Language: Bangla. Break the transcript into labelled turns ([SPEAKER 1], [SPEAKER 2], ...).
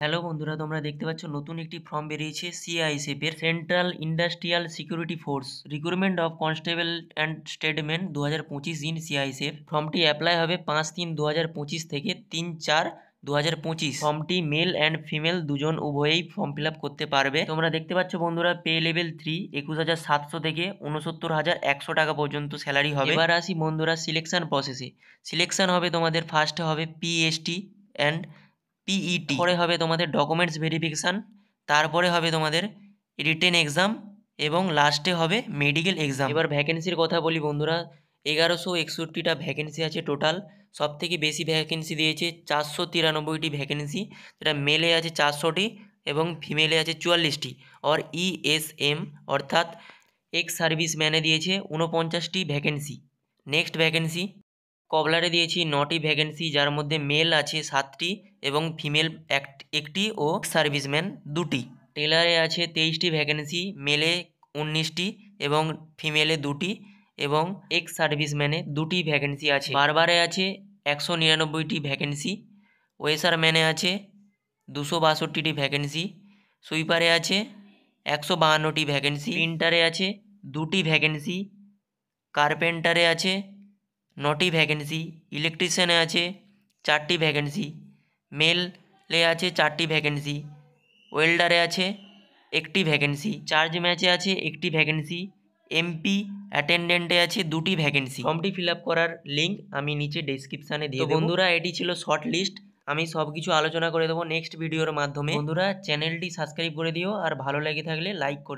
[SPEAKER 1] হ্যালো বন্ধুরা, তোমরা দেখতে পাচ্ছ নতুন একটি ফর্ম বেরিয়েছে সিআইএসএফ এর central industrial security force recruitment of constable and statement 2025 in CISF. ফর্মটি অ্যাপ্লাই হবে 5/3/2025 থেকে 3/4/2025। ফর্মটি মেল অ্যান্ড ফিমেল দুজন উভয়েই ফর্ম ফিল আপ করতে পারবে। তোমরা দেখতে পাচ্ছ বন্ধুরা, পে লেভেল 3 21,700 থেকে 69,100 টাকা পর্যন্ত স্যালারি হবে। এবার আসি বন্ধুরা সিলেকশন প্রসেসে। সিলেকশন হবে তোমাদের ফার্স্টে হবে পিএসটি অ্যান্ড পিইটি, পরে হবে তোমাদের ডকুমেন্টস ভেরিফিকেশান, তারপরে হবে তোমাদের রিটেন এক্সাম এবং লাস্টে হবে মেডিকেল এক্সাম। এবার ভ্যাকেন্সির কথা বলি বন্ধুরা, 1161টা ভ্যাকেন্সি আছে টোটাল। সব থেকে বেশি ভ্যাকেন্সি দিয়েছে 493টি ভ্যাকেন্সি, যেটা মেলে আছে 400টি এবং ফিমেলে আছে 44টি। আর ইএসএম অর্থাৎ এক্স সার্ভিস ম্যানে দিয়েছে 49টি ভ্যাকেন্সি। নেক্সট ভ্যাকেন্সি কবলারে দিয়েছি 9টি ভ্যাকেন্সি, যার মধ্যে মেল আছে 7টি এবং ফিমেল একটি ও সার্ভিসম্যান 2টি। টেলারে আছে 23টি ভ্যাকেন্সি, মেলে 19টি এবং ফিমেলে 2টি এবং এক্স সার্ভিসম্যানে 2টি ভ্যাকেন্সি আছে। বারবারে আছে 199টি ভ্যাকেন্সি, ওয়েসারম্যানে আছে 262টি ভ্যাকেন্সি, সুইপারে আছে 152টি ভ্যাকেন্সি, প্রিন্টারে আছে 2টি ভ্যাকেন্সি, কার্পেন্টারে আছে 9টি ভ্যাকেন্সি, ইলেকট্রিশিয়ানে আছে 4টি ভ্যাকেন্সি, মেলে আছে 4টি ভ্যাকেন্সি, ওয়েল্ডারে আছে 1টি ভ্যাকেন্সি, চার্জ ম্যাচে আছে 1টি ভ্যাকেন্সি, এমপি অ্যাটেন্ডেন্টে আছে 2টি ভ্যাকেন্সি। ফর্মটি ফিল আপ করার লিঙ্ক আমি নিচে ডেসক্রিপশানে দিয়ে দেবো। বন্ধুরা, এটি ছিল শর্ট লিস্ট, আমি সব কিছু আলোচনা করে দেবো নেক্সট ভিডিওর মাধ্যমে। বন্ধুরা, চ্যানেলটি সাবস্ক্রাইব করে দিও আর ভালো লেগে থাকলে লাইক করে